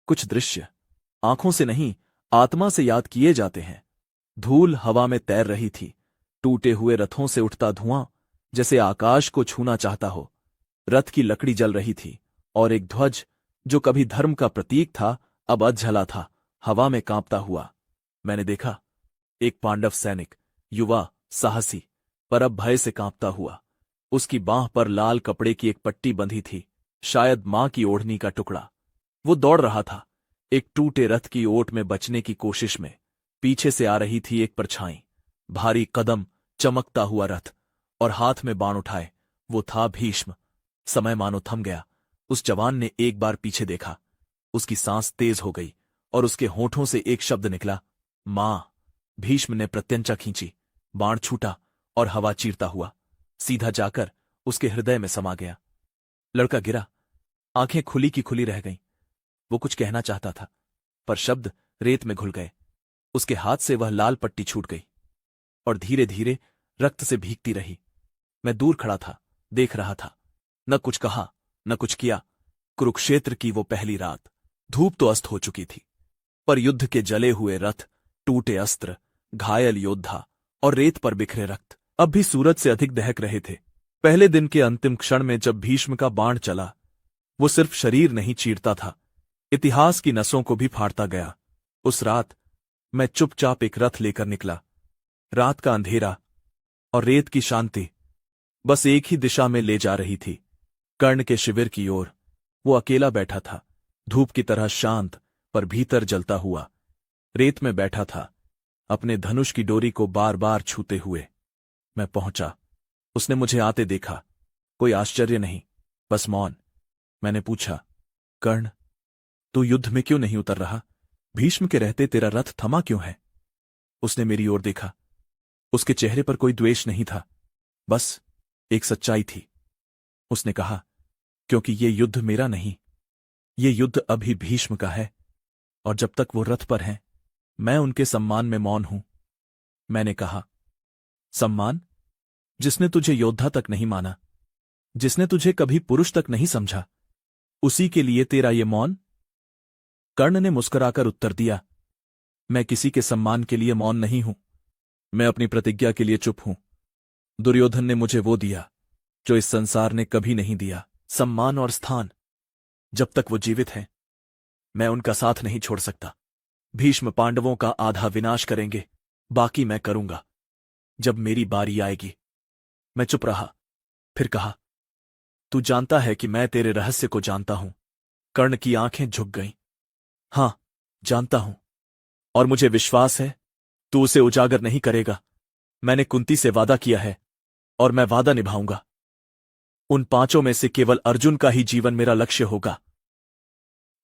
कुछ दृश्य आंखों से नहीं, आत्मा से याद किए जाते हैं। धूल हवा में तैर रही थी, टूटे हुए रथों से उठता धुआं जैसे आकाश को छूना चाहता हो। रथ की लकड़ी जल रही थी, और एक ध्वज जो कभी धर्म का प्रतीक था अब अधजला था, हवा में कांपता हुआ। मैंने देखा एक पांडव सैनिक, युवा, साहसी, पर अब भय से कांपता हुआ। उसकी बांह पर लाल कपड़े की एक पट्टी बंधी थी, शायद मां की ओढ़नी का टुकड़ा। वो दौड़ रहा था, एक टूटे रथ की ओट में बचने की कोशिश में। पीछे से आ रही थी एक परछाई, भारी कदम, चमकता हुआ रथ, और हाथ में बाण उठाए। वो था भीष्म। समय मानो थम गया। उस जवान ने एक बार पीछे देखा, उसकी सांस तेज हो गई, और उसके होठों से एक शब्द निकला, मां। भीष्म ने प्रत्यंचा खींची, बाण छूटा और हवा चीरता हुआ सीधा जाकर उसके हृदय में समा गया। लड़का गिरा, आंखें खुली की खुली रह गईं। वो कुछ कहना चाहता था, पर शब्द रेत में घुल गए। उसके हाथ से वह लाल पट्टी छूट गई और धीरे धीरे रक्त से भीगती रही। मैं दूर खड़ा था, देख रहा था, न कुछ कहा न कुछ किया। कुरुक्षेत्र की वो पहली रात। धूप तो अस्त हो चुकी थी, पर युद्ध के जले हुए रथ, टूटे अस्त्र, घायल योद्धा और रेत पर बिखरे रक्त अब भी सूरज से अधिक दहक रहे थे। पहले दिन के अंतिम क्षण में जब भीष्म का बाण चला, वो सिर्फ शरीर नहीं चीरता था, इतिहास की नसों को भी फाड़ता गया। उस रात मैं चुपचाप एक रथ लेकर निकला। रात का अंधेरा और रेत की शांति बस एक ही दिशा में ले जा रही थी, कर्ण के शिविर की ओर। वो अकेला बैठा था, धूप की तरह शांत, पर भीतर जलता हुआ। रेत में बैठा था, अपने धनुष की डोरी को बार बार छूते हुए। मैं पहुंचा, उसने मुझे आते देखा। कोई आश्चर्य नहीं, बस मौन। मैंने पूछा, कर्ण, तू युद्ध में क्यों नहीं उतर रहा? भीष्म के रहते तेरा रथ थमा क्यों है? उसने मेरी ओर देखा। उसके चेहरे पर कोई द्वेष नहीं था, बस एक सच्चाई थी। उसने कहा, क्योंकि ये युद्ध मेरा नहीं, ये युद्ध अभी भीष्म का है, और जब तक वो रथ पर हैं, मैं उनके सम्मान में मौन हूं। मैंने कहा, सम्मान? जिसने तुझे योद्धा तक नहीं माना, जिसने तुझे कभी पुरुष तक नहीं समझा, उसी के लिए तेरा ये मौन? कर्ण ने मुस्कुराकर उत्तर दिया, मैं किसी के सम्मान के लिए मौन नहीं हूं, मैं अपनी प्रतिज्ञा के लिए चुप हूं। दुर्योधन ने मुझे वो दिया जो इस संसार ने कभी नहीं दिया, सम्मान और स्थान। जब तक वो जीवित हैं, मैं उनका साथ नहीं छोड़ सकता। भीष्म पांडवों का आधा विनाश करेंगे, बाकी मैं करूंगा जब मेरी बारी आएगी। मैं चुप रहा, फिर कहा, तू जानता है कि मैं तेरे रहस्य को जानता हूं। कर्ण की आंखें झुक गईं। हां, जानता हूं, और मुझे विश्वास है तू उसे उजागर नहीं करेगा। मैंने कुंती से वादा किया है, और मैं वादा निभाऊंगा। उन पांचों में से केवल अर्जुन का ही जीवन मेरा लक्ष्य होगा।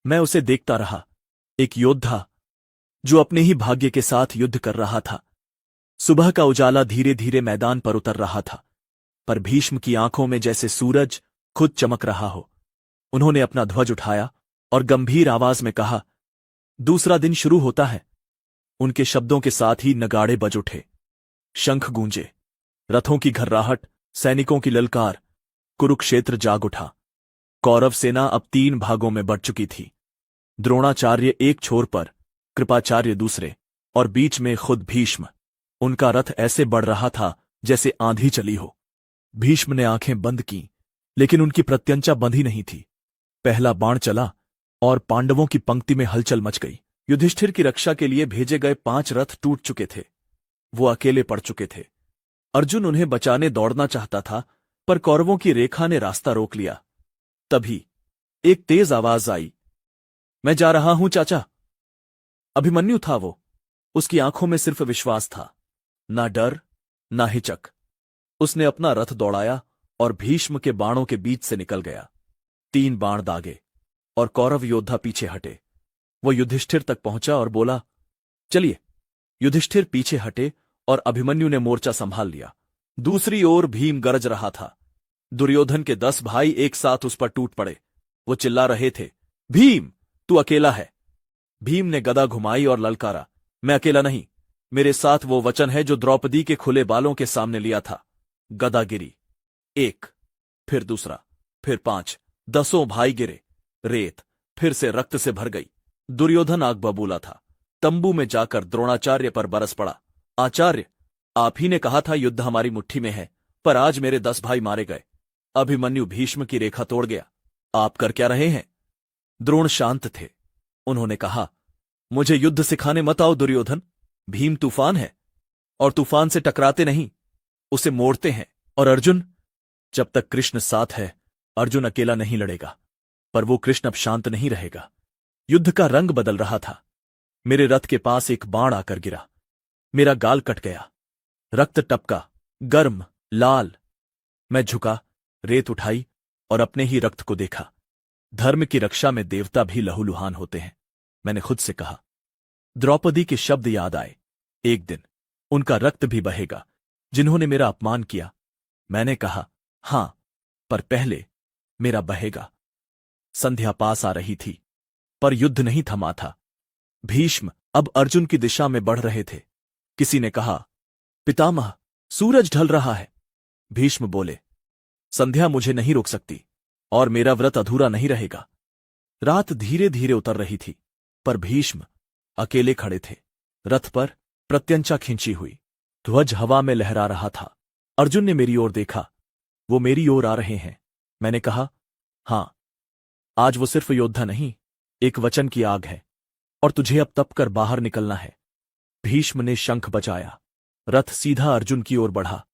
मैं उसे देखता रहा, एक योद्धा जो अपने ही भाग्य के साथ युद्ध कर रहा था। सुबह का उजाला धीरे धीरे मैदान पर उतर रहा था, पर भीष्म की आंखों में जैसे सूरज खुद चमक रहा हो। उन्होंने अपना ध्वज उठाया और गंभीर आवाज में कहा, दूसरा दिन शुरू होता है। उनके शब्दों के साथ ही नगाड़े बज उठे, शंख गूंजे, रथों की घर्राहट, सैनिकों की ललकार। कुरुक्षेत्र जाग उठा। कौरव सेना अब 3 भागों में बढ़ चुकी थी। द्रोणाचार्य एक छोर पर, कृपाचार्य दूसरे, और बीच में खुद भीष्म। उनका रथ ऐसे बढ़ रहा था जैसे आंधी चली हो। भीष्म ने आंखें बंद की, लेकिन उनकी प्रत्यंचा बंधी नहीं थी। पहला बाण चला और पांडवों की पंक्ति में हलचल मच गई। युधिष्ठिर की रक्षा के लिए भेजे गए 5 रथ टूट चुके थे, वो अकेले पड़ चुके थे। अर्जुन उन्हें बचाने दौड़ना चाहता था, पर कौरवों की रेखा ने रास्ता रोक लिया। तभी एक तेज आवाज आई, मैं जा रहा हूं चाचा। अभिमन्यु था वो। उसकी आंखों में सिर्फ विश्वास था, ना डर ना हिचक। उसने अपना रथ दौड़ाया और भीष्म के बाणों के बीच से निकल गया। 3 बाण दागे और कौरव योद्धा पीछे हटे। वो युधिष्ठिर तक पहुंचा और बोला, चलिए। युधिष्ठिर पीछे हटे और अभिमन्यु ने मोर्चा संभाल लिया। दूसरी ओर भीम गरज रहा था। दुर्योधन के 10 भाई एक साथ उस पर टूट पड़े। वो चिल्ला रहे थे, भीम, तू अकेला है। भीम ने गदा घुमाई और ललकारा, मैं अकेला नहीं, मेरे साथ वो वचन है जो द्रौपदी के खुले बालों के सामने लिया था। गदा गिरी, 1, फिर दूसरा, फिर 5, 10 भाई गिरे। रेत फिर से रक्त से भर गई। दुर्योधन आग बबूला था। तंबू में जाकर द्रोणाचार्य पर बरस पड़ा। आचार्य, आप ही ने कहा था युद्ध हमारी मुट्ठी में है, पर आज मेरे 10 भाई मारे गए। अभिमन्यु भीष्म की रेखा तोड़ गया। आप कर क्या रहे हैं? द्रोण शांत थे। उन्होंने कहा, मुझे युद्ध सिखाने मत आओ दुर्योधन। भीम तूफान है और तूफान से टकराते नहीं, उसे मोड़ते हैं। और अर्जुन? जब तक कृष्ण साथ है अर्जुन अकेला नहीं लड़ेगा। पर वो कृष्ण अब शांत नहीं रहेगा। युद्ध का रंग बदल रहा था। मेरे रथ के पास एक बाण आकर गिरा। मेरा गाल कट गया। रक्त टपका, गर्म, लाल। मैं झुका, रेत उठाई और अपने ही रक्त को देखा। धर्म की रक्षा में देवता भी लहूलुहान होते हैं। मैंने खुद से कहा। द्रौपदी के शब्द याद आए। एक दिन उनका रक्त भी बहेगा, जिन्होंने मेरा अपमान किया। मैंने कहा, हां, पर पहले मेरा बहेगा। संध्या पास आ रही थी, पर युद्ध नहीं थमा था। भीष्म अब अर्जुन की दिशा में बढ़ रहे थे। किसी ने कहा, पितामह, सूरज ढल रहा है। भीष्म बोले, संध्या मुझे नहीं रोक सकती और मेरा व्रत अधूरा नहीं रहेगा। रात धीरे धीरे उतर रही थी, पर भीष्म अकेले खड़े थे। रथ पर प्रत्यंचा खींची हुई, ध्वज हवा में लहरा रहा था। अर्जुन ने मेरी ओर देखा। वो मेरी ओर आ रहे हैं। मैंने कहा, हां, आज वो सिर्फ योद्धा नहीं, एक वचन की आग है और तुझे अब तप कर बाहर निकलना है। भीष्म ने शंख बजाया। रथ सीधा अर्जुन की ओर बढ़ा।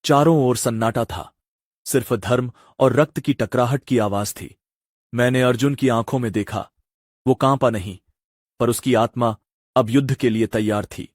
चारों ओर सन्नाटा था। सिर्फ धर्म और रक्त की टकराहट की आवाज थी। मैंने अर्जुन की आंखों में देखा। वो कांपा नहीं, पर उसकी आत्मा अब युद्ध के लिए तैयार थी।